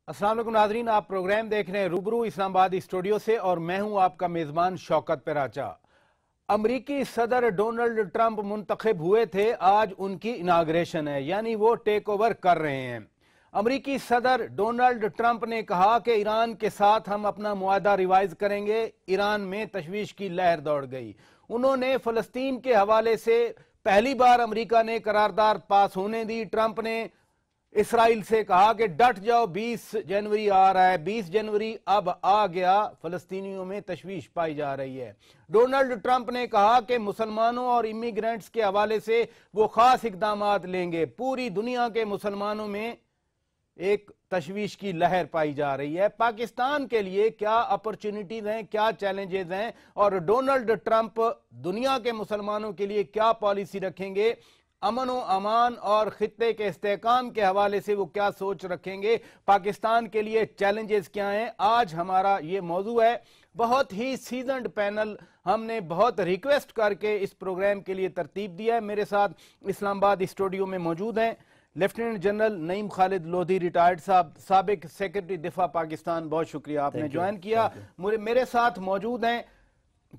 अस्सलाम वालेकुम नाज़रीन, आप प्रोग्राम देख रहे हैं रूबरू इस्लामाबाद स्टूडियो से और मैं हूं आपका मेज़बान शौकत पराचा। अमरीकी सदर डोनाल्ड ट्रंप मुंतखब हुए थे, आज उनकी इनाग्रेशन है, यानी वो टेक ओवर कर रहे हैं। अमरीकी सदर डोनाल्ड ट्रंप ने कहा कि ईरान के साथ हम अपना मुआहदा रिवाइज करेंगे। ईरान में तशवीश की लहर दौड़ गई। उन्होंने फ़लस्तीन के हवाले से पहली बार अमरीका ने करारदाद पास होने दी। ट्रंप ने इसराइल से कहा कि डट जाओ, 20 जनवरी आ रहा है। 20 जनवरी अब आ गया, फलस्तीनियों में तशवीश पाई जा रही है। डोनाल्ड ट्रंप ने कहा कि मुसलमानों और इमिग्रेंट्स के हवाले से वो खास इकदाम लेंगे। पूरी दुनिया के मुसलमानों में एक तशवीश की लहर पाई जा रही है। पाकिस्तान के लिए क्या अपॉर्चुनिटीज हैं, क्या चैलेंजेस हैं, और डोनाल्ड ट्रंप दुनिया के मुसलमानों के लिए क्या पॉलिसी रखेंगे, अमन व अमान और खित्ते के इस्तेहकाम के हवाले से वो क्या सोच रखेंगे, पाकिस्तान के लिए चैलेंजेस क्या हैं, आज हमारा ये मौजू है। बहुत ही सीजनड पैनल हमने बहुत रिक्वेस्ट करके इस प्रोग्राम के लिए तरतीब दिया है। मेरे साथ इस्लामाबाद स्टूडियो में मौजूद हैं lieutenant general Naeem Khalid Lodhi retired साहब, साबिक सेक्रेटरी दिफा पाकिस्तान, बहुत शुक्रिया आपने ज्वाइन किया। मेरे साथ मौजूद हैं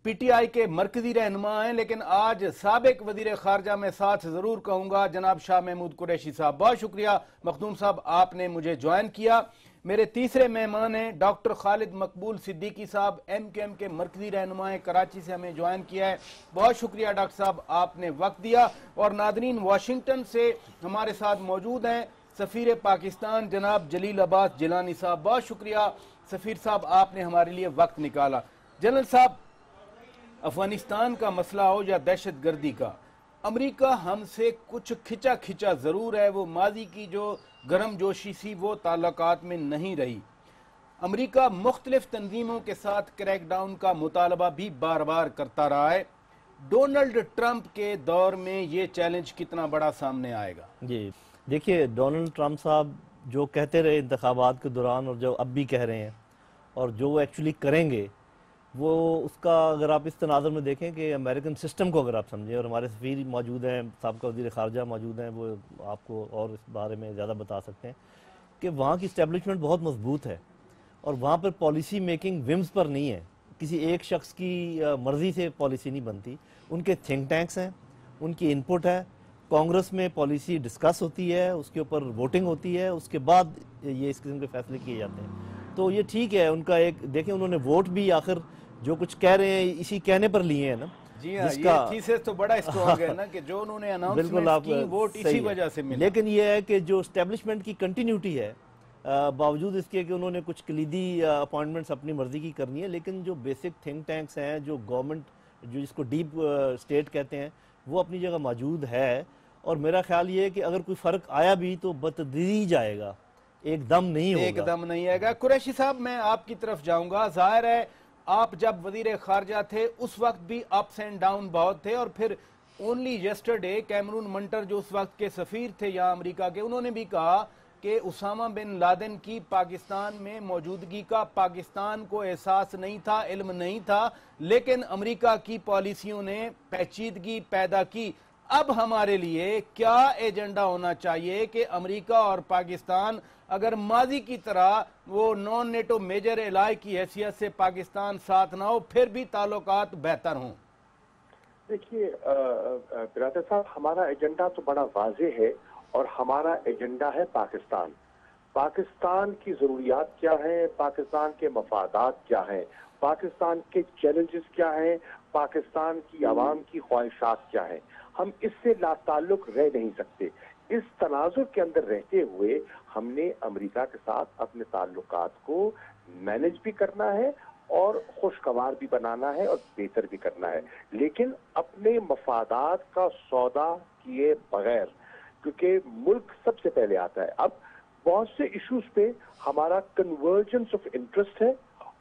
पीटीआई के मरकजी रहनुमा हैं, लेकिन आज साबिक वजीर खारजा में साथ जरूर कहूंगा जनाब शाह महमूद कुरैशी साहब, बहुत शुक्रिया मखदूम साहब आपने मुझे ज्वाइन किया। मेरे तीसरे मेहमान हैं डॉक्टर खालिद मकबूल सिद्दीकी साहब, एमकेएम के मरकजी रहनुमा हैं, कराची से हमें ज्वाइन किया है, बहुत शुक्रिया डॉक्टर साहब आपने वक्त दिया। और नादरीन, वाशिंगटन से हमारे साथ मौजूद हैं सफीर पाकिस्तान जनाब जलील अब्बास जिलानी साहब, बहुत शुक्रिया सफीर साहब आपने हमारे लिए वक्त निकाला। जनरल साहब, अफगानिस्तान का मसला हो या दहशत गर्दी का, अमरीका हमसे कुछ खिंचा खिंचा जरूर है। वो माजी की जो गर्म जोशी सी वो ताल्लुकात में नहीं रही। अमरीका मुख्तलिफ तंजीमों के साथ क्रैकडाउन का मुतालबा भी बार बार करता रहा है। डोनाल्ड ट्रंप के दौर में ये चैलेंज कितना बड़ा सामने आएगा? जी देखिए, डोनाल्ड ट्रंप साहब जो कहते रहे इंतखाबात के दौरान और जो अब भी कह रहे हैं और जो वो एक्चुअली करेंगे, वो उसका अगर आप इस तनाज़ुर में देखें कि अमेरिकन सिस्टम को अगर आप समझें, और हमारे सफ़ीर मौजूद हैं, साबिक़ वज़ीर ख़ारजा मौजूद हैं, वो आपको और इस बारे में ज़्यादा बता सकते हैं कि वहाँ की इस्टेब्लिशमेंट बहुत मजबूत है और वहाँ पर पॉलिसी मेकिंग विम्स पर नहीं है, किसी एक शख्स की मर्ज़ी से पॉलिसी नहीं बनती। उनके थिंक टैंक्स हैं, उनकी इनपुट है, कांग्रेस में पॉलिसी डिस्कस होती है, उसके ऊपर वोटिंग होती है, उसके बाद ये इस किस्म के फैसले किए जाते हैं। तो ये ठीक है, उनका एक देखें, उन्होंने वोट भी आखिर जो कुछ कह रहे हैं इसी कहने पर लिए हैं ना। जी हाँ, ये थीसिस तो बड़ा स्ट्रॉन्ग है ना कि जो उन्होंने अनाउंसमेंट की वोट इसी वजह से मिला। लेकिन ये है कि जो एस्टेब्लिशमेंट की कंटिन्यूटी है, बावजूद इसके कि उन्होंने कुछ कलीदी अपॉइंटमेंट्स अपनी मर्जी की करनी है, लेकिन जो बेसिक थिंक टैंक्स हैं, जो गवर्नमेंट जो जिसको डीप स्टेट कहते हैं, वो अपनी जगह मौजूद है। और मेरा ख्याल ये है कि अगर कोई फ़र्क आया भी तो बतदरीज आएगा, एकदम नहीं होगा, एकदम नहीं आएगा। कुरैशी साहब, मैं आपकी तरफ जाऊंगा। जाहिर है आप जब वजीर खारजा थे उस वक्त भी अप्स एंड डाउन बहुत थे, और फिर ओनली यस्टरडे कैमरून मंटर जो उस वक्त के सफीर थे यहाँ अमेरिका के, उन्होंने भी कहा कि उसामा बिन लादेन की पाकिस्तान में मौजूदगी का पाकिस्तान को एहसास नहीं था, इल्म नहीं था, लेकिन अमेरिका की पॉलिसियों ने पेचीदगी पैदा की। अब हमारे लिए क्या एजेंडा होना चाहिए कि अमेरिका और पाकिस्तान अगर माजी की तरह वो नॉन नेटो मेजर एलाई की हैसियत से पाकिस्तान साथ ना हो, फिर भी ताल्लुकात बेहतर हों? देखिए बिरादर साहब, हमारा एजेंडा तो बड़ा वाज़ेह है और हमारा एजेंडा है पाकिस्तान। पाकिस्तान की ज़रूरियात क्या हैं, पाकिस्तान के मफादात क्या हैं, पाकिस्तान के चैलेंजेस क्या हैं, पाकिस्तान की आवाम की ख्वाहिशात क्या हैं। हम इससे लाताल्लुक रह नहीं सकते। इस तनाजुर के अंदर रहते हुए हमने अमेरिका के साथ अपने ताल्लुकात को मैनेज भी करना है और खुशगवार भी बनाना है और बेहतर भी करना है, लेकिन अपने मफादात का सौदा किए बगैर, क्योंकि मुल्क सबसे पहले आता है। अब बहुत से इश्यूज पे हमारा कन्वर्जेंस ऑफ इंटरेस्ट है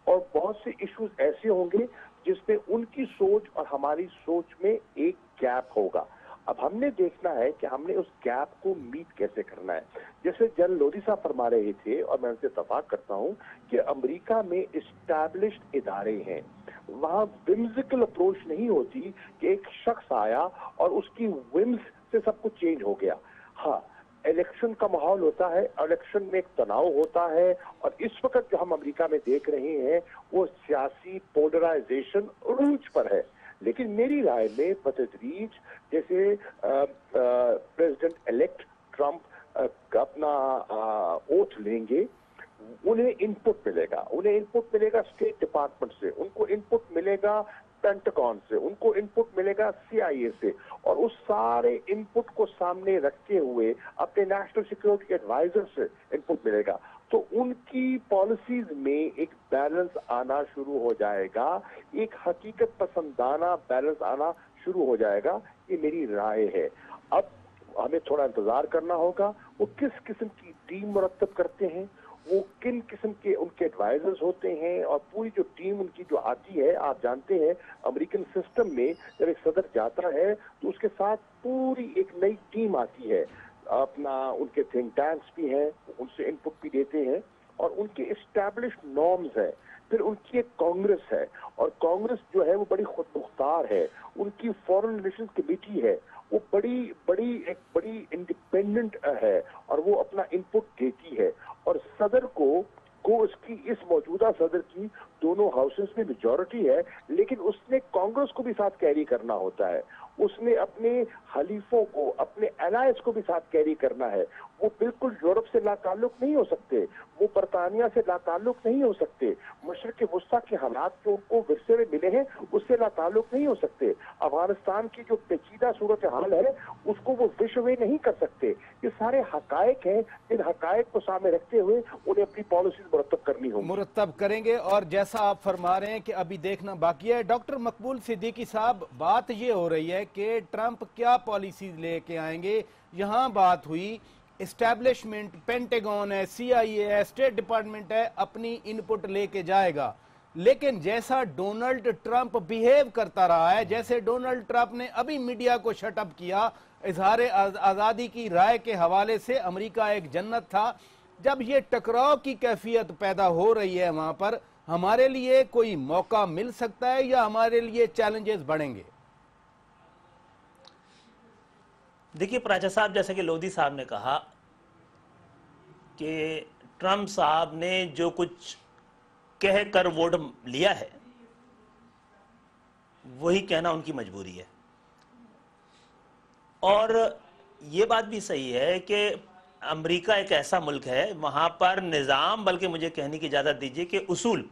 और बहुत से इश्यूज ऐसे होंगे जिसमें उनकी सोच और हमारी सोच में एक गैप होगा। अब हमने देखना है कि हमने उस गैप को मीट कैसे करना है। जैसे जनरल लोधी साहब फरमा रहे थे और मैं उनसे इत्तफाक करता हूं कि अमेरिका में इस्टेब्लिश्ड इदारे हैं, वहां विम्सिकल अप्रोच नहीं होती कि एक शख्स आया और उसकी विम्स से सब कुछ चेंज हो गया। हाँ, इलेक्शन का माहौल होता है, इलेक्शन में एक तनाव होता है, और इस वक्त जो हम अमेरिका में देख रहे हैं वो सियासी पोलराइजेशन रूज पर है। लेकिन मेरी राय में बतदरीज जैसे प्रेसिडेंट इलेक्ट ट्रंप अपना ओथ लेंगे, उन्हें इनपुट मिलेगा स्टेट डिपार्टमेंट से, उनको इनपुट मिलेगा पेंटागन से, उनको इनपुट मिलेगा CIA से, और उस सारे इनपुट को सामने रखते हुए अपने नेशनल सिक्योरिटी एडवाइजर से इनपुट मिलेगा, तो उनकी पॉलिसीज में एक बैलेंस आना शुरू हो जाएगा, एक हकीकत पसंदाना बैलेंस आना शुरू हो जाएगा। ये मेरी राय है। अब हमें थोड़ा इंतजार करना होगा वो किस किस्म की टीम मुरतब करते हैं, वो किन किस्म के उनके एडवाइजर्स होते हैं, और पूरी जो टीम उनकी जो आती है, आप जानते हैं अमेरिकन सिस्टम में जब एक सदर जाता है तो उसके साथ पूरी एक नई टीम आती है, अपना उनके थिंक टैंक्स भी हैं, उनसे इनपुट भी देते हैं, और उनके एस्टैब्लिश्ड नॉर्म्स हैं, फिर उनकी एक कांग्रेस है, और कांग्रेस जो है वो बड़ी खुद मुख्तार है, उनकी फॉरेन रिलेशंस कमेटी है, वो एक बड़ी इंडिपेंडेंट है, और वो अपना इनपुट देती है, और सदर को उसकी इस मौजूदा सदर की दोनों हाउसेस में मेजॉरिटी है, लेकिन उसने कांग्रेस को भी साथ कैरी करना होता है, उसने अपने हलीफों को, अपने एलायंस को भी साथ कैरी करना है। वो बिल्कुल यूरोप से लाताल्लुक नहीं हो सकते, वो बरतानिया से लाताल्लुक नहीं हो सकते, मशरिक वस्ता के हालात जो उनको विरसे में मिले हैं उससे लाताल्लुक नहीं हो सकते, अफगानिस्तान की जो पेचीदा सूरत हाल है उसको वो विश्व में नहीं कर सकते। ये सारे हकायक हैं, इन हकायक को सामने रखते हुए उन्हें अपनी पॉलिसीज मुरतब करनी होगी। मुरतब करेंगे, और जैसा आप फरमा रहे हैं कि अभी देखना बाकी है। डॉक्टर मकबूल सिद्दीकी साहब, बात ये हो रही है कि ट्रंप क्या पॉलिसीज लेके आएंगे। यहाँ बात हुई एस्टैब्लिशमेंट, पेंटागन है, CIA है, स्टेट डिपार्टमेंट है, अपनी इनपुट लेके जाएगा, लेकिन जैसा डोनाल्ड ट्रंप बिहेव करता रहा है, जैसे डोनाल्ड ट्रंप ने अभी मीडिया को शटअप किया, इजहार आज़ादी की राय के हवाले से अमेरिका एक जन्नत था, जब ये टकराव की कैफियत पैदा हो रही है वहां पर हमारे लिए कोई मौका मिल सकता है या हमारे लिए चैलेंजेस बढ़ेंगे? देखिए प्राचा साहब, जैसे कि लोधी साहब ने कहा कि ट्रंप साहब ने जो कुछ कह कर वोट लिया है वही कहना उनकी मजबूरी है, और ये बात भी सही है कि अमेरिका एक ऐसा मुल्क है वहां पर निज़ाम, बल्कि मुझे कहने की इजाज़त दीजिए कि उसूल,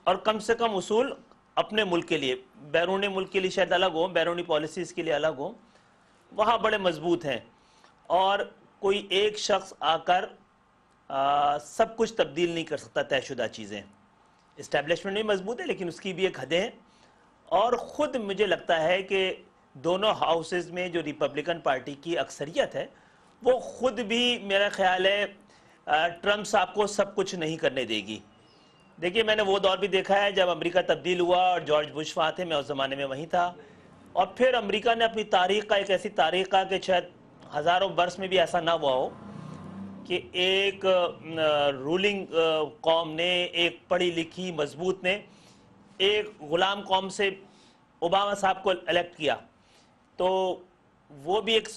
और कम से कम उसूल अपने मुल्क के लिए, बैरूनी मुल्क के लिए शायद अलग हो, बैरूनी पॉलिसीज़ के लिए अलग हो, वहाँ बड़े मजबूत हैं, और कोई एक शख्स आकर सब कुछ तब्दील नहीं कर सकता तयशुदा चीज़ें। इस्टेब्लिशमेंट भी मजबूत है लेकिन उसकी भी एक हदें हैं, और ख़ुद मुझे लगता है कि दोनों हाउसेस में जो रिपब्लिकन पार्टी की अक्सरियत है वो ख़ुद भी मेरा ख्याल है ट्रंप साहब को सब कुछ नहीं करने देगी। देखिए, मैंने वो दौर भी देखा है जब अमेरिका तब्दील हुआ और जॉर्ज बुश वहाँ थे, मैं उस ज़माने में वहीं था, और फिर अमेरिका ने अपनी तारीख़ का एक ऐसी तारीख़ का कि शायद हज़ारों बरस में भी ऐसा ना हुआ हो कि एक रूलिंग कौम ने, एक पढ़ी लिखी मजबूत ने एक ग़ुलाम कौम से ओबामा साहब को इलेक्ट किया, तो वो भी एक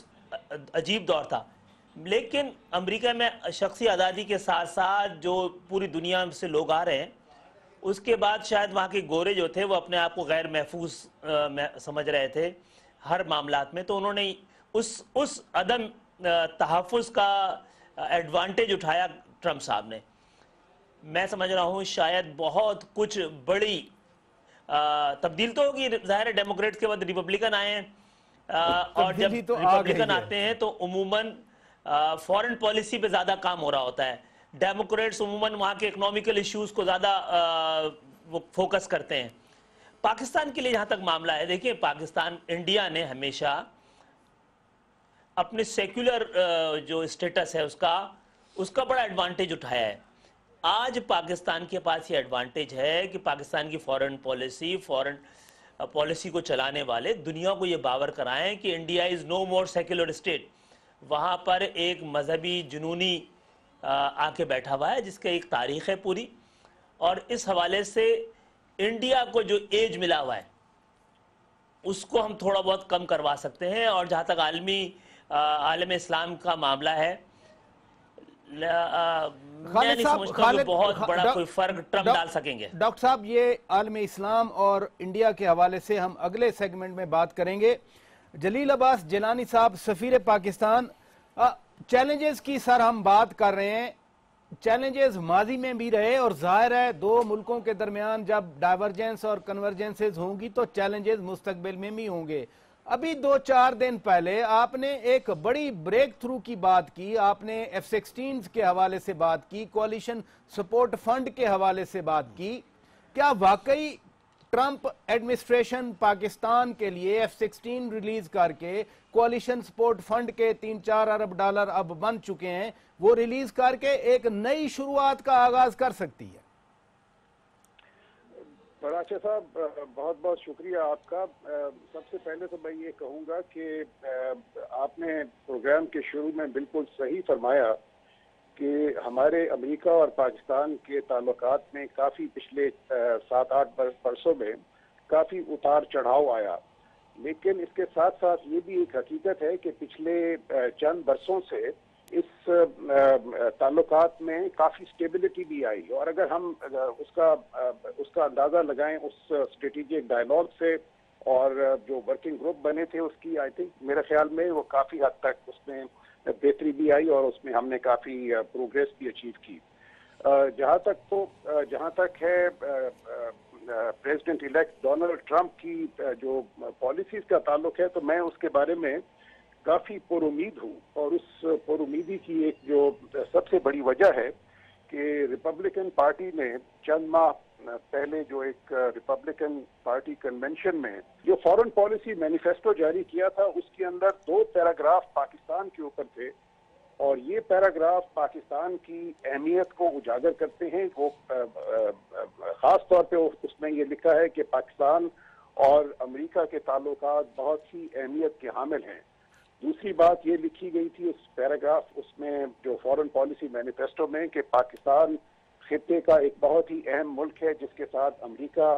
अजीब दौर था। लेकिन अमेरिका में शख्सी आज़ादी के साथ साथ जो पूरी दुनिया से लोग आ रहे हैं, उसके बाद शायद वहाँ के गोरे जो थे वो अपने आप को गैर महफूज समझ रहे थे हर मामलात में, तो उन्होंने उस अदम तहफ़्फ़ुज़ का एडवांटेज उठाया ट्रंप साहब ने। मैं समझ रहा हूँ शायद बहुत कुछ बड़ी तब्दील तो होगी, ज़ाहिर है डेमोक्रेट्स के बाद रिपब्लिकन आए हैं, और जब तो रिपब्लिकन आते हैं तो उमूमन फॉरेन पॉलिसी पे ज़्यादा काम हो रहा होता है। डेमोक्रेट्स उमूमन वहाँ के इकोनॉमिकल इश्यूज़ को ज़्यादा वो फोकस करते हैं। पाकिस्तान के लिए जहाँ तक मामला है, देखिए पाकिस्तान, इंडिया ने हमेशा अपने सेक्युलर जो स्टेटस है उसका बड़ा एडवांटेज उठाया है। आज पाकिस्तान के पास ये एडवांटेज है कि पाकिस्तान की फॉरेन पॉलिसी को चलाने वाले दुनिया को ये बावर कराएं कि India is no more secular state. वहाँ पर एक मजहबी जुनूनी आके बैठा हुआ है जिसका एक तारीख़ है पूरी, और इस हवाले से इंडिया को जो एज मिला हुआ है उसको हम थोड़ा बहुत कम करवा सकते हैं। और जहाँ तक आलम इस्लाम का मामला है, मैं नहीं समझता कि बहुत बड़ा कोई फर्क ट्रंप डाल सकेंगे। डॉक्टर साहब, ये आलम इस्लाम और इंडिया के हवाले से हम अगले सेगमेंट में बात करेंगे। जलील अब्बास जिलानी साहब, सफीर पाकिस्तान, चैलेंजेस की सर हम बात कर रहे हैं। चैलेंजेस माजी में भी रहे और जाहिर है दो मुल्कों के दरमियान जब डाइवर्जेंस और कन्वर्जेंसेस होंगी तो चैलेंजेस मुस्तकबिल में भी होंगे। अभी 2-4 दिन पहले आपने एक बड़ी ब्रेक थ्रू की बात की, आपने F-16 के हवाले से बात की, कोalition सपोर्ट फंड के हवाले से बात की। क्या वाकई ट्रंप एडमिनिस्ट्रेशन पाकिस्तान के लिए F-16 रिलीज करके कोalition सपोर्ट फंड के 3-4 अरब डॉलर अब बन चुके हैं, वो रिलीज करके एक नई शुरुआत का आगाज कर सकती है? बराचे साहब, बहुत बहुत शुक्रिया आपका। सबसे पहले तो मैं ये कहूँगा कि आपने प्रोग्राम के शुरू में बिल्कुल सही फरमाया कि हमारे अमेरिका और पाकिस्तान के ताल्लुकात में काफ़ी पिछले 7-8 बरसों में काफ़ी उतार चढ़ाव आया, लेकिन इसके साथ साथ ये भी एक हकीकत है कि पिछले चंद बरसों से इस ताल्लुकात में काफ़ी स्टेबिलिटी भी आई। और अगर हम उसका अंदाज़ा लगाएं उस स्ट्रेटेजिक डायलॉग से और जो वर्किंग ग्रुप बने थे उसकी, आई थिंक मेरे ख्याल में वो काफ़ी हद तक उसमें बेहतरी भी आई और उसमें हमने काफ़ी प्रोग्रेस भी अचीव की। जहाँ तक है प्रेसिडेंट इलेक्ट डोनाल्ड ट्रंप की जो पॉलिसीज़ का ताल्लुक है, तो मैं उसके बारे में काफ़ी पुरुमीद हूँ। और उस पुरुमीदी की एक जो सबसे बड़ी वजह है कि रिपब्लिकन पार्टी ने चंद माह पहले जो एक रिपब्लिकन पार्टी कन्वेंशन में जो फॉरेन पॉलिसी मैनिफेस्टो जारी किया था, उसके अंदर 2 पैराग्राफ पाकिस्तान के ऊपर थे और ये पैराग्राफ पाकिस्तान की अहमियत को उजागर करते हैं। वो ख़ास तौर पे उसमें ये लिखा है कि पाकिस्तान और अमेरिका के ताल्लुकात बहुत ही अहमियत के हामिल हैं। दूसरी बात ये लिखी गई थी उस पैराग्राफ उसमें जो फॉरेन पॉलिसी मैनिफेस्टो में कि पाकिस्तान खित्ते का एक बहुत ही अहम मुल्क है जिसके साथ अमेरिका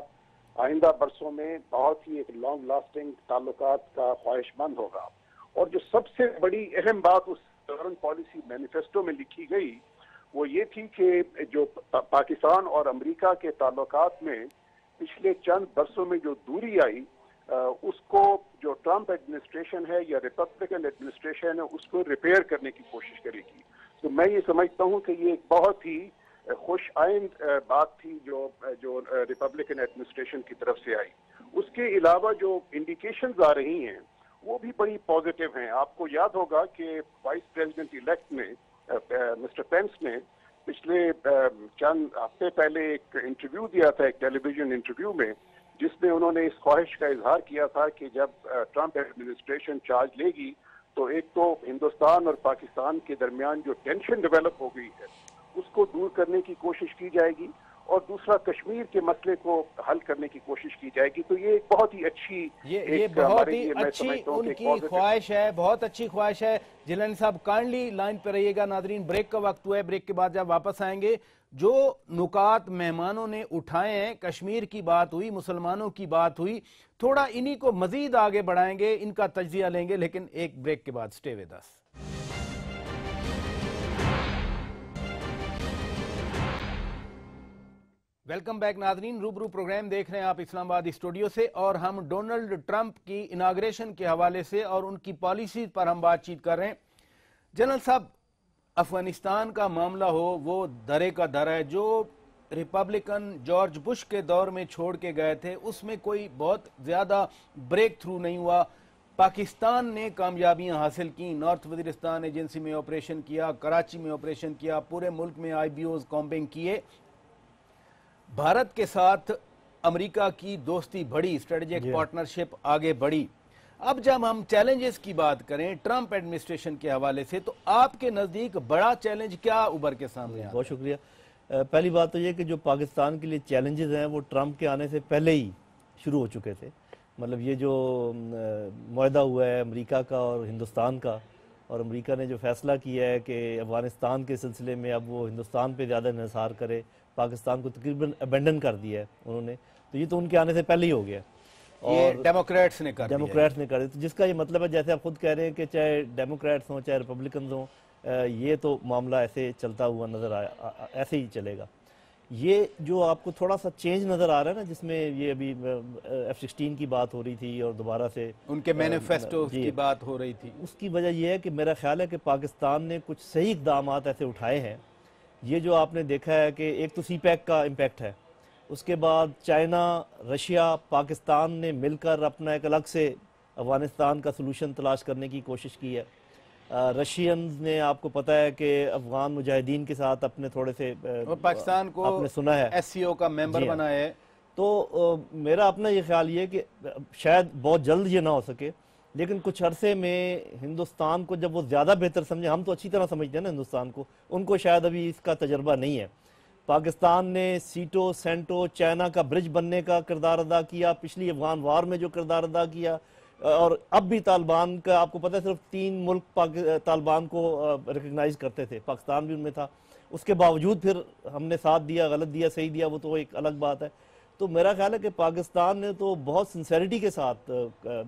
आइंदा बरसों में बहुत ही एक लॉन्ग लास्टिंग ताल्लुकात का ख्वाहिशमंद होगा। और जो सबसे बड़ी अहम बात उस फॉरेन पॉलिसी मैनिफेस्टो में लिखी गई वो ये थी कि जो पाकिस्तान और अमेरिका के ताल्लुकात में पिछले चंद बरसों में जो दूरी आई, उसको जो ट्रंप एडमिनिस्ट्रेशन है या रिपब्लिकन एडमिनिस्ट्रेशन है उसको रिपेयर करने की कोशिश करेगी। तो मैं ये समझता हूँ कि ये एक बहुत ही खुश आइंद बात थी जो रिपब्लिकन एडमिनिस्ट्रेशन की तरफ से आई। उसके अलावा जो इंडिकेशंस आ रही हैं वो भी बड़ी पॉजिटिव हैं। आपको याद होगा कि वाइस प्रेसिडेंट इलेक्ट ने मिस्टर पेंस ने पिछले चंद हफ्ते पहले एक इंटरव्यू दिया था, एक टेलीविजन इंटरव्यू में, जिसमें उन्होंने इस ख्वाहिश का इजहार किया था कि जब ट्रंप एडमिनिस्ट्रेशन चार्ज लेगी तो एक तो हिंदुस्तान और पाकिस्तान के दरमियान जो टेंशन डेवलप हो गई है उसको दूर करने की कोशिश की जाएगी और दूसरा कश्मीर के मसले को हल करने की कोशिश की जाएगी। तो ये एक बहुत ही अच्छी ये बहुत ही अच्छी उनकी ख्वाहिश है, बहुत अच्छी ख्वाहिश है। जिलानी साहब काइंडली लाइन पर रहिएगा। नाजरीन, ब्रेक का वक्त हुआ है, ब्रेक के बाद जब वापस आएंगे जो नुकात मेहमानों ने उठाए हैं, कश्मीर की बात हुई, मुसलमानों की बात हुई, थोड़ा इन्हीं को मजीद आगे बढ़ाएंगे, इनका तज्जिया लेंगे, लेकिन एक ब्रेक के बाद। Stay with us. Welcome back नाजरीन, रूबरू प्रोग्राम देख रहे हैं आप इस्लामाबाद स्टूडियो से और हम डोनाल्ड ट्रंप की इनाग्रेशन के हवाले से और उनकी पॉलिसी पर हम बातचीत कर रहे हैं। जनरल साहब, अफगानिस्तान का मामला हो वो दरे का दर है। जो रिपब्लिकन जॉर्ज बुश के दौर में छोड़ के गए थे उसमें कोई बहुत ज़्यादा ब्रेक थ्रू नहीं हुआ। पाकिस्तान ने कामयाबियां हासिल की, नॉर्थ वजीरिस्तान एजेंसी में ऑपरेशन किया, कराची में ऑपरेशन किया, पूरे मुल्क में IBOs कॉम्बिंग किए। भारत के साथ अमेरिका की दोस्ती बढ़ी, स्ट्रेटेजिक पार्टनरशिप आगे बढ़ी। अब जब हम चैलेंजेस की बात करें ट्रंप एडमिनिस्ट्रेशन के हवाले से, तो आपके नज़दीक बड़ा चैलेंज क्या उभर के सामने आया? बहुत शुक्रिया। पहली बात तो ये कि जो पाकिस्तान के लिए चैलेंजेस हैं वो ट्रंप के आने से पहले ही शुरू हो चुके थे। मतलब ये जो मुआहदा हुआ है अमेरिका का और हिंदुस्तान का, और अमेरिका ने जो फैसला किया है कि अफगानिस्तान के सिलसिले में अब वो हिंदुस्तान पे ज़्यादा इंहिसार करे, पाकिस्तान को तकरीबन अबेंडन कर दिया है उन्होंने, तो ये तो उनके आने से पहले ही हो गया। और डेमोक्रेट्स ने कर दिया, तो जिसका ये मतलब है, जैसे आप खुद कह रहे हैं कि चाहे डेमोक्रेट्स हों चाहे रिपब्लिकन हों, یہ تو معاملہ ایسے چلتا ہوا نظر آیا، ایسے ہی چلے گا۔ یہ جو آپ کو تھوڑا سا چینج نظر آ رہا ہے نا، جس میں یہ ابھی F-16 کی بات ہو رہی تھی اور دوبارہ سے ان کے مینیفیسٹو کی بات ہو رہی تھی، اس کی وجہ یہ ہے کہ میرا خیال ہے کہ پاکستان نے کچھ صحیح اقدامات ایسے اٹھائے ہیں۔ یہ جو آپ نے دیکھا ہے کہ ایک تو سی پیک کا امپیکٹ ہے، اس کے بعد چائنا، رشیا، پاکستان نے مل کر اپنا ایک الگ سے افغانستان کا سلوشن تلاش کرنے کی کوشش کی ہے۔ رشینز نے، آپ کو پتہ ہے کہ افغان مجاہدین کے ساتھ اپنے تھوڑے سے اور پاکستان کو آپ نے سنا ہے SCO کا ممبر بنایا ہے۔ تو میرا اپنا یہ خیال یہ کہ شاید بہت جلد یہ نہ ہو سکے، لیکن کچھ عرصے میں ہندوستان کو جب وہ زیادہ بہتر سمجھے، ہم تو اچھی طرح سمجھتے ہیں نا ہندوستان کو، ان کو شاید ابھی اس کا تجربہ نہیں ہے۔ پاکستان نے سیٹو، سینٹو، چائنا کا برج بننے کا کردار ادا کیا، پچھلی افغان وار میں جو کردار ادا کیا، اور اب بھی طالبان کا، آپ کو پتہ ہے صرف 3 ملک طالبان کو ریکگنائز کرتے تھے، پاکستان بھی ان میں تھا، اس کے باوجود پھر ہم نے ساتھ دیا، غلط دیا، صحیح دیا، وہ تو ایک الگ بات ہے۔ تو میرا خیال ہے کہ پاکستان نے تو بہت سنسیریٹی کے ساتھ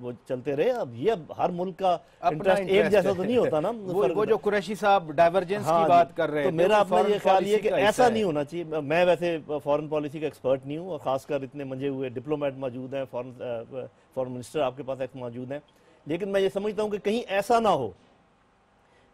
وہ چلتے رہے۔ اب یہ ہر ملک کا انٹرسٹ ایک جیسا تو نہیں ہوتا نا، وہ جو قریشی صاحب ڈائیورجنس کی بات کر رہے ہیں، تو میرا اپنا یہ خیال یہ کہ ایسا نہیں ہونا چاہیے۔ میں ویسے فورن پالیسی کا ایکسپرٹ نہیں ہوں، اور خاص کر اتنے منجے ہوئے ڈپلومیٹ موجود ہیں، فورن منسٹر آپ کے پاس ایک موجود ہیں، لیکن میں یہ سمجھتا ہوں کہ کہیں ایسا نہ ہو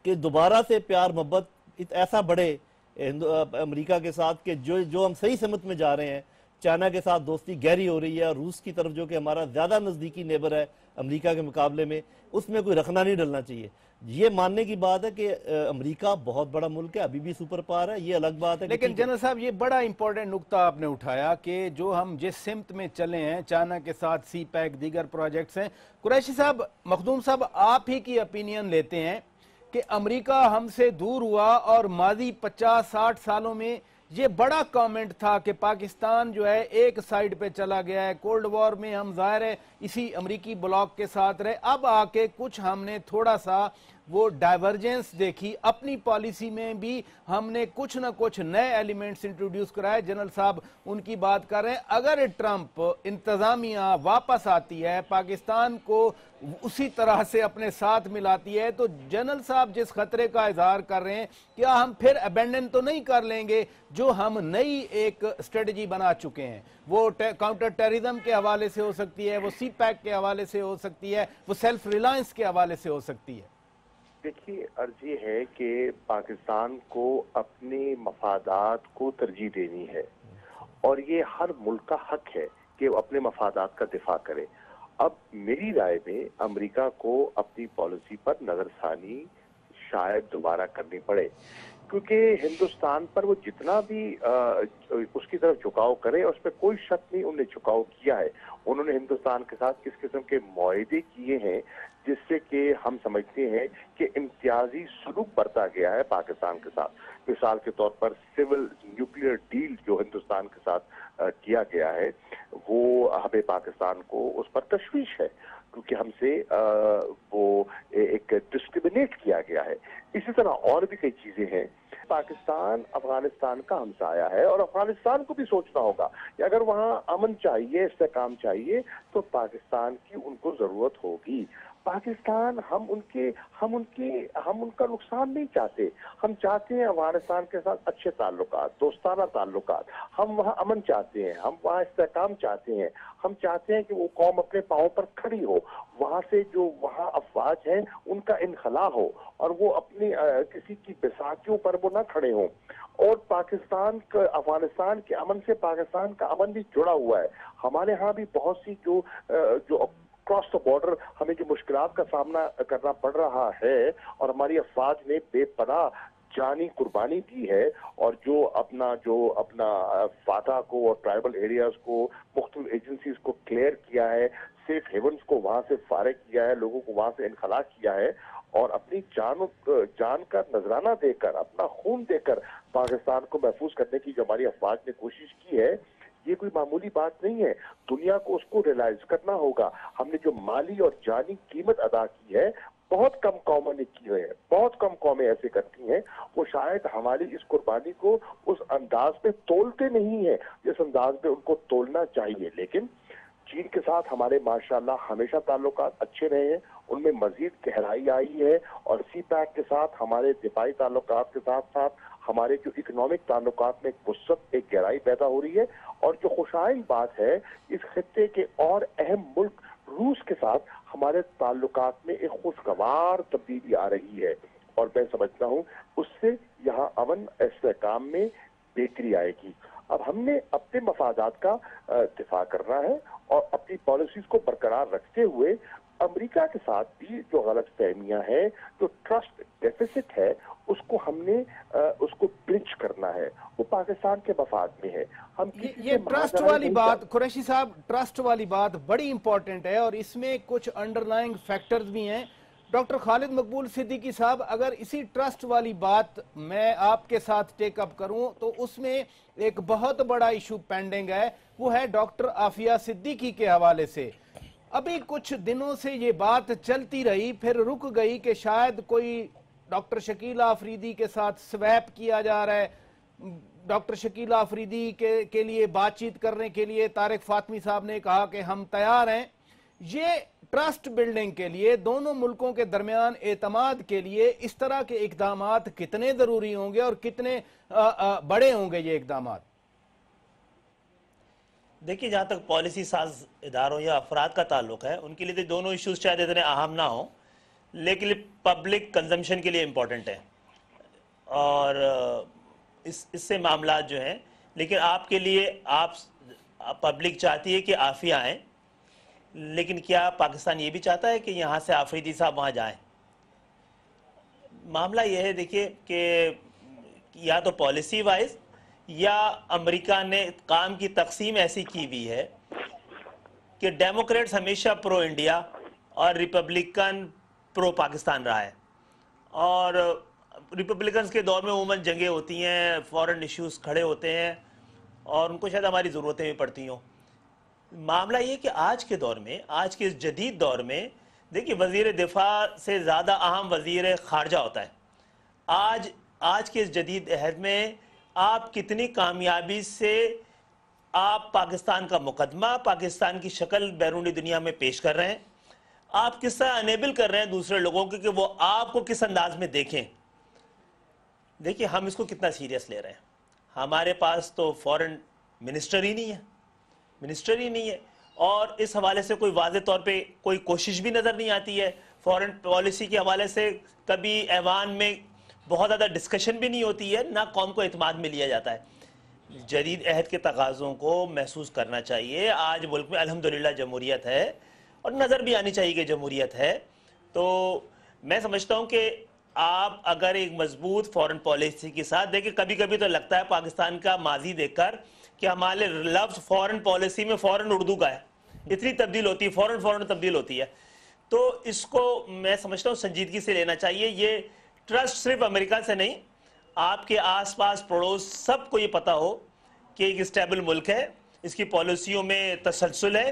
کہ دوبارہ سے پیار محبت ایسا بڑھے امریکہ کے ساتھ کہ جو ہم صحیح سمت میں جا رہے ہیں، چائنا کے ساتھ دوستی گہری ہو رہی ہے، اور روس کی طرف جو کہ ہمارا زیادہ نزدیکی نیبر ہے امریکہ کے مقابلے میں، اس میں کوئی رخنا نہیں ڈلنا چاہیے۔ یہ ماننے کی بات ہے کہ امریکہ بہت بڑا ملک ہے، ابھی بھی سپر پاور ہے، یہ الگ بات ہے۔ لیکن جنرل صاحب یہ بڑا امپورٹنٹ نقطہ آپ نے اٹھایا کہ جو ہم جس سمت میں چلے ہیں، چائنا کے ساتھ سی پیک، دیگر پروجیکٹس ہیں، قریشی صاحب، مخدوم صاحب، آپ ہی کی اپینین لیتے ہیں کہ امریکہ ہم سے دور ہوا، اور ماضی 50-60 سالوں میں یہ بڑا کامنٹ تھا کہ پاکستان جو ہے ایک سائیڈ پہ چلا گیا ہے، کولڈ وار میں ہم ظاہر ہے اسی امریکی بلاک کے ساتھ رہے، اب آ کے کچھ ہم نے تھوڑا سا وہ ڈائیورجنس دیکھی، اپنی پالیسی میں بھی ہم نے کچھ نہ کچھ نئے ایلیمنٹس انٹروڈیوس کرائے۔ جنرل صاحب ان کی بات کر رہے ہیں، اگر ٹرمپ انتظامیہ واپس آتی ہے، پاکستان کو اسی طرح سے اپنے ساتھ ملاتی ہے، تو جنرل صاحب جس خطرے کا اظہار کر رہے ہیں، کیا ہم پھر ابینڈن تو نہیں کر لیں گے جو ہم نئی ایک اسٹریٹجی بنا چکے ہیں؟ وہ کاؤنٹر ٹیررزم کے حوالے سے ہو سکتی ہے، وہ سی پیک کے حوالے سے ہو سکتی ہے، وہ سیلف ریلائنس کے حوالے سے ہو سکتی ہے۔ دیکھیے، عرض یہ ہے کہ پاکستان کو اپنے مفادات کو ترجیح دینی ہے، اور یہ ہر ملک کا حق ہے کہ وہ اپنے مفادات کا دفاع کرے۔ اب میری رائے میں امریکہ کو اپنی پالیسی پر نظر ثانی شاید دوبارہ کرنی پڑے، کیونکہ ہندوستان پر وہ جتنا بھی اس کی طرف جھکاؤ کرے، اس پہ کوئی شک نہیں، انہوں نے جھکاؤ کیا ہے۔ انہوں نے ہندوستان کے ساتھ کس قسم کے معاہدے کیے ہیں جس سے کہ ہم سمجھتے ہیں کہ امتیازی سلوک برتا گیا ہے پاکستان کے ساتھ۔ مثال کے طور پر سول نیوکلیئر ڈیل جو ہندوستان کے ساتھ کیا گیا ہے، وہ ہمیں پاکستان کو اس پر تشویش ہے، کیونکہ ہم سے وہ ایک ڈسکریمنیٹ کیا گیا ہے۔ اسی طرح اور بھی کئی چیزیں ہیں۔ پاکستان افغانستان کا ہمسایہ ہے، اور افغانستان کو بھی سوچنا ہوگا کہ اگر وہاں امن چاہیے، استحکام چاہیے، تو پاکستان کی ان کو ضرورت ہوگی۔ پاکستان ہم ان کا نقصان نہیں چاہتے، ہم چاہتے ہیں افغانستان کے ساتھ اچھے تعلقات، دوستانہ تعلقات، ہم وہاں امن چاہتے ہیں، ہم وہاں استحکام چاہتے ہیں، ہم چاہتے ہیں کہ وہ قوم اپنے پاؤں پر کھڑی ہو، وہاں سے جو وہاں افواج ہیں ان کا انخلا ہو، اور وہ اپنی کسی کی بیساکھیوں پر وہ نہ کھڑے ہوں۔ اور پاکستان کا، افغانستان کے امن سے پاکستان کا امن بھی جڑا ہوا ہے۔ ہمارے ہاں بھی بہت سی جو کراس دا بارڈر ہمیں جو مشکلات کا سامنا کرنا پڑ رہا ہے، اور ہماری افواج نے بے پناہ جانی قربانی دی ہے، اور جو اپنا فاتح کو اور ٹرائبل ایریاز کو، مختلف ایجنسیز کو کلیئر کیا ہے، سیف ہیونز کو وہاں سے فارغ کیا ہے، لوگوں کو وہاں سے انخلا کیا ہے، اور اپنی جان کا نذرانہ دے کر، اپنا خون دے کر پاکستان کو محفوظ کرنے کی جو ہماری افواج نے کوشش کی ہے، یہ کوئی معمولی بات نہیں ہے۔ دنیا کو اس کو ریلائز کرنا ہوگا۔ ہم نے جو مالی اور جانی قیمت ادا کی ہے، بہت کم قوموں نے کی ہے، بہت کم قومیں ایسے کرتی ہیں۔ وہ شاید ہماری اس قربانی کو اس انداز میں تولتے نہیں ہیں جس انداز میں ان کو تولنا چاہیے، لیکن چین کے ساتھ ہمارے ماشاءاللہ ہمیشہ تعلقات اچھے رہے ہیں، ان میں مزید گہرائی آئی ہے، اور سی پیک کے ساتھ ہمارے دفاعی تعلقات کے ساتھ ساتھ ہمارے جو اکنامک تعلقات میں ایک وسعت، ایک گہرائی پیدا ہو رہی ہے، اور جو خوشائن بات ہے اس خطے کے اور اہم ملک روس کے ساتھ ہمارے تعلقات میں ایک خوشگوار تبدیلی آ رہی ہے، اور میں سمجھتا ہوں اس سے یہاں امن استحکام میں بہتری آئے گی۔ اب ہم نے اپنے مفادات کا دفاع کرنا ہے اور اپنی پالیسیز کو برقرار رکھتے ہوئے امریکہ کے ساتھ بھی جو غلط فہمیاں ہیں، جو ٹرسٹ ڈیفیسٹ ہے، اس کو ہم نے اس کو برج کرنا ہے، وہ پاکستان کے مفاد میں ہے۔ ہم یہ ٹرسٹ والی بات قریشی صاحب، ٹرسٹ والی بات بڑی امپورٹنٹ ہے، اور اس میں کچھ انڈرلائنگ فیکٹرز بھی ہیں۔ ڈاکٹر خالد مقبول صدیقی صاحب، اگر اسی ٹرسٹ والی بات میں آپ کے ساتھ ٹیک اپ کروں تو اس میں ایک بہت بڑا ایشو پینڈنگ ہے، وہ ہے ڈاکٹر عافیہ صدیقی کے حوالے سے۔ ابھی کچھ دنوں سے یہ بات چلتی رہی، پھر رک گئی کہ شاید کوئی ڈاکٹر شکیل آفریدی کے ساتھ سویپ کیا جا رہا ہے۔ ڈاکٹر شکیل آفریدی کے لیے بات چیت کرنے کے لیے طارق فاطمی صاحب نے کہا کہ ہم تیار ہیں۔ یہ ٹرسٹ بلڈنگ کے لیے، دونوں ملکوں کے درمیان اعتماد کے لیے اس طرح کے اقدامات کتنے ضروری ہوں گے اور کتنے بڑے ہوں گے یہ اقدامات؟ دیکھیے، جہاں تک پالیسی ساز اداروں یا افراد کا تعلق ہے، ان کے لیے دونوں ایشوز شاید اتنے اہم نہ ہوں، لیکن پبلک کنزمپشن کے لیے امپورٹنٹ ہے، اور اس سے معاملات جو ہیں، لیکن آپ کے لیے پبلک چاہتی ہے کہ عافیہ آئیں، لیکن کیا پاکستان یہ بھی چاہتا ہے کہ یہاں سے آفریدی صاحب وہاں جائیں؟ معاملہ یہ ہے، دیکھیے کہ یا تو پالیسی وائز یا امریکہ نے کام کی تقسیم ایسی کی ہوئی ہے کہ ڈیموکریٹس ہمیشہ پرو انڈیا اور ریپبلکن پرو پاکستان رہا ہے، اور ریپبلکنز کے دور میں عموماً جنگیں ہوتی ہیں، فورن ایشوز کھڑے ہوتے ہیں، اور ان کو شاید ہماری ضرورتیں بھی پڑتی ہوں۔ معاملہ یہ کہ آج کے دور میں، آج کے اس جدید دور میں، دیکھیے وزیر دفاع سے زیادہ اہم وزیر خارجہ ہوتا ہے۔ آج کے اس جدید عہد میں آپ کتنی کامیابی سے آپ پاکستان کا مقدمہ، پاکستان کی شکل بیرونی دنیا میں پیش کر رہے ہیں، آپ کس طرح انیبل کر رہے ہیں دوسرے لوگوں کو کہ وہ آپ کو کس انداز میں دیکھیں۔ دیکھیے ہم اس کو کتنا سیریس لے رہے ہیں۔ ہمارے پاس تو فورن منسٹر ہی نہیں ہے، اور اس حوالے سے کوئی واضح طور پہ کوئی کوشش بھی نظر نہیں آتی ہے۔ فورن پالیسی کے حوالے سے کبھی ایوان میں بہت زیادہ ڈسکشن بھی نہیں ہوتی ہے، نہ قوم کو اعتماد میں لیا جاتا ہے۔ جدید عہد کے تقاضوں کو محسوس کرنا چاہیے۔ آج ملک میں الحمدللہ جمہوریت ہے، اور نظر بھی آنی چاہیے کہ جمہوریت ہے۔ تو میں سمجھتا ہوں کہ آپ اگر ایک مضبوط فورن پالیسی کے ساتھ دیکھیں، کبھی کبھی تو لگتا ہے پاکستان کا ماضی دیکھ کر کہ ہمارے لفظ فورن پالیسی میں فورن اردو کا ہے، اتنی تبدیل ہوتی ہے، فورن تبدیل ہوتی ہے۔ تو اس کو میں سمجھتا ہوں سنجیدگی سے لینا چاہیے۔ یہ ٹرسٹ صرف امریکہ سے نہیں، آپ کے آس پاس پڑوس سب کو یہ پتا ہو کہ ایک اسٹیبل ملک ہے، اس کی پالیسیوں میں تسلسل ہے،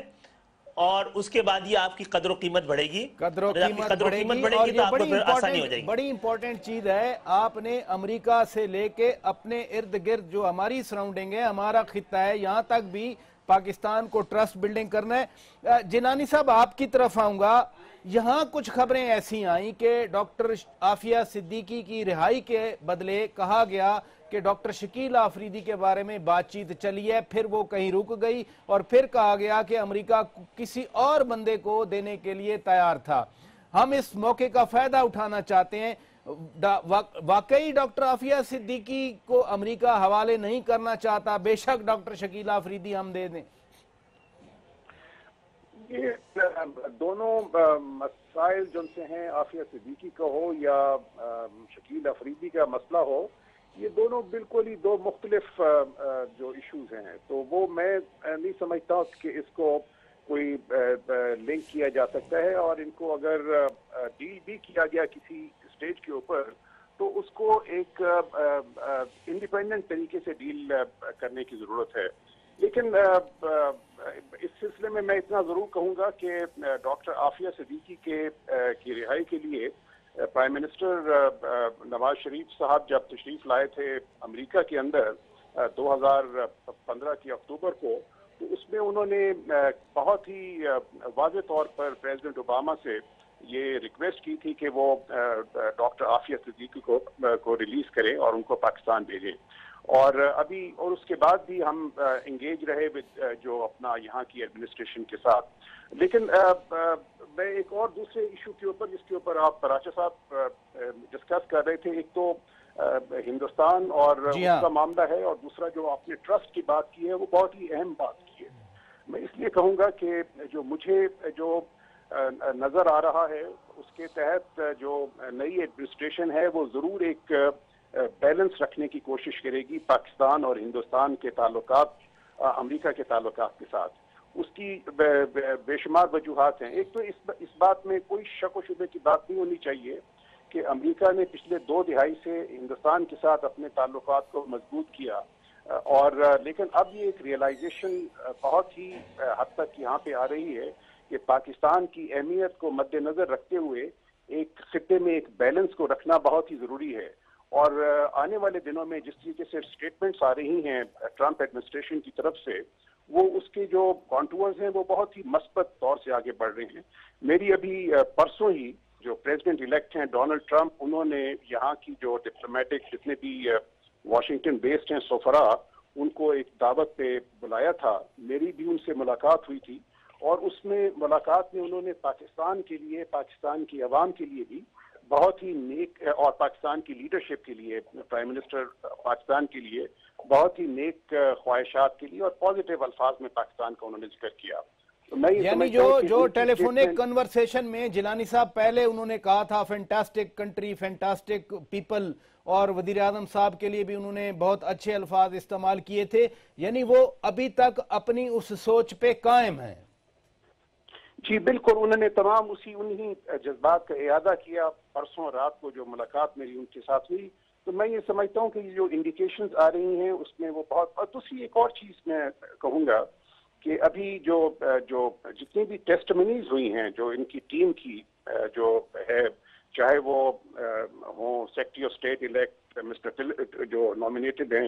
اور اس کے بعد یہ آپ کی قدر و قیمت بڑھے گی، قدر و قیمت بڑھے گی، تو آپ کو پھر آسانی ہو جائے گی۔ بڑی امپورٹنٹ چیز ہے، آپ نے امریکہ سے لے کے اپنے ارد گرد جو ہماری سراؤنڈنگ ہے، ہمارا خطہ ہے، یہاں تک بھی پاکستان کو ٹرسٹ بلڈنگ کرنا ہے۔ جنانی صاحب آپ کی طرف آؤں گا۔ یہاں کچھ خبریں ایسی آئیں کہ ڈاکٹر عافیہ صدیقی کی رہائی کے بدلے کہا گیا کہ ڈاکٹر شکیل آفریدی کے بارے میں بات چیت چلی ہے، پھر وہ کہیں رک گئی، اور پھر کہا گیا کہ امریکہ کسی اور بندے کو دینے کے لیے تیار تھا۔ ہم اس موقع کا فائدہ اٹھانا چاہتے ہیں۔ واقعی ڈاکٹر عافیہ صدیقی کو امریکہ حوالے نہیں کرنا چاہتا، بے شک ڈاکٹر شکیل آفریدی ہم دے دیں؟ یہ دونوں مسائل جن سے ہیں، عافیہ صدیقی کا ہو یا شکیل آفریدی کا مسئلہ ہو، یہ دونوں بالکل ہی دو مختلف جو ایشوز ہیں، تو وہ میں نہیں سمجھتا کہ اس کو کوئی لنک کیا جا سکتا ہے، اور ان کو اگر ڈیل بھی کیا گیا کسی اسٹیج کے اوپر تو اس کو ایک انڈیپینڈنٹ طریقے سے ڈیل کرنے کی ضرورت ہے۔ لیکن اس سلسلے میں اتنا ضرور کہوں گا کہ ڈاکٹر عافیہ صدیقی کی رہائی کے لیے پرائم منسٹر نواز شریف صاحب جب تشریف لائے تھے امریکہ کے اندر 2015 کی اکتوبر کو، تو اس میں انہوں نے بہت ہی واضح طور پر پریزیڈنٹ اوباما سے یہ ریکویسٹ کی تھی کہ وہ ڈاکٹر عافیہ صدیقی کو ریلیز کریں اور ان کو پاکستان بھیجیں. اور ابھی اور اس کے بعد بھی ہم انگیج رہے جو اپنا یہاں کی ایڈمنسٹریشن کے ساتھ. لیکن میں ایک اور دوسرے ایشو کے اوپر جس کے اوپر آپ پراچا صاحب ڈسکس کر رہے تھے، ایک تو ہندوستان اور اس کا معاملہ ہے، اور دوسرا جو آپ نے ٹرسٹ کی بات کی ہے وہ بہت ہی اہم بات کی ہے. میں اس لیے کہوں گا کہ جو مجھے جو نظر آ رہا ہے اس کے تحت جو نئی ایڈمنسٹریشن ہے وہ ضرور ایک بیلنس رکھنے کی کوشش کرے گی پاکستان اور ہندوستان کے تعلقات امریکہ کے تعلقات کے ساتھ. اس کی بے شمار وجوہات ہیں. ایک تو اس بات میں کوئی شک و شبے کی بات نہیں ہونی چاہیے کہ امریکہ نے پچھلے 2 دہائی سے ہندوستان کے ساتھ اپنے تعلقات کو مضبوط کیا، اور لیکن اب یہ ایک ریئلائزیشن بہت ہی حد تک یہاں پہ آ رہی ہے کہ پاکستان کی اہمیت کو مد نظر رکھتے ہوئے ایک خطے میں ایک بیلنس کو رکھنا بہت ہی ضروری ہے. اور آنے والے دنوں میں جس طریقے سے اسٹیٹمنٹس آ رہی ہیں ٹرمپ ایڈمنسٹریشن کی طرف سے، وہ اس کے جو کانٹورز ہیں وہ بہت ہی مثبت طور سے آگے بڑھ رہے ہیں. میری ابھی پرسوں ہی جو پریزیڈنٹ الیکٹ ہیں ڈونلڈ ٹرمپ، انہوں نے یہاں کی جو ڈپلومیٹک جتنے بھی واشنگٹن بیسڈ ہیں سفرا، ان کو ایک دعوت پہ بلایا تھا. میری بھی ان سے ملاقات ہوئی تھی، اور اس میں ملاقات میں انہوں نے پاکستان کے لیے، پاکستان کی عوام کے لیے بھی بہت ہی نیک، اور پاکستان کی لیڈرشپ کے لیے، پرائم منسٹر پاکستان کے لیے بہت ہی نیک خواہشات کے لیے اور پازیٹیو الفاظ میں پاکستان کا انہوں نے ذکر کیا. یعنی جو ٹیلی فونک کنورسیشن میں جیلانی صاحب پہلے انہوں نے کہا تھا فینٹاسٹک کنٹری، فینٹاسٹک پیپل، اور وزیر اعظم صاحب کے لیے بھی انہوں نے بہت اچھے الفاظ استعمال کیے تھے، یعنی وہ ابھی تک اپنی اس سوچ پہ قائم ہیں. جی بالکل، انہوں نے تمام انہی جذبات کا اعادہ کیا پرسوں رات کو جو ملاقات میری ان کے ساتھ ہوئی. تو میں یہ سمجھتا ہوں کہ جو انڈیکیشنز آ رہی ہیں اس میں وہ بہت. اور دوسری ایک اور چیز میں کہوں گا کہ ابھی جو جتنی بھی ٹیسٹمنیز ہوئی ہیں جو ان کی ٹیم کی جو ہے، چاہے وہ ہوں secretary of state elect Mr جو نامینیٹڈ ہیں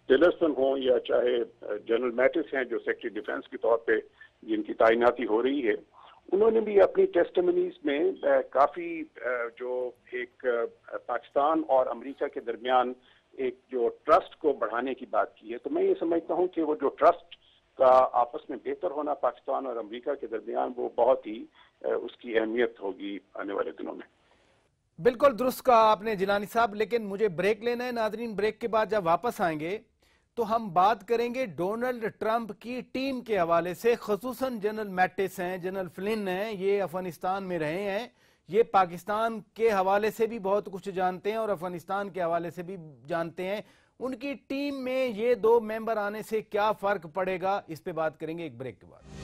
ٹلرسن ہوں، یا چاہے جنرل میٹس ہیں جو سیکریٹری ڈیفنس کے طور پہ جن کی تعیناتی ہو رہی ہے، انہوں نے بھی اپنی ٹیسٹمنیز میں کافی جو ایک پاکستان اور امریکہ کے درمیان ایک جو ٹرسٹ کو بڑھانے کی بات کی ہے. تو میں یہ سمجھتا ہوں کہ وہ جو ٹرسٹ کا آپس میں بہتر ہونا پاکستان اور امریکہ کے درمیان، وہ بہت ہی اس کی اہمیت ہوگی آنے والے دنوں میں. بالکل درست کہا آپ نے جیلانی صاحب، لیکن مجھے بریک لینا ہے. ناظرین، بریک کے بعد جب واپس آئیں گے تو ہم بات کریں گے ڈونلڈ ٹرمپ کی ٹیم کے حوالے سے، خصوصاً جنرل میٹس ہیں، جنرل فلن ہیں، یہ افغانستان میں رہے ہیں، یہ پاکستان کے حوالے سے بھی بہت کچھ جانتے ہیں اور افغانستان کے حوالے سے بھی جانتے ہیں. ان کی ٹیم میں یہ 2 ممبر آنے سے کیا فرق پڑے گا، اس پہ بات کریں گے ایک بریک کے بعد.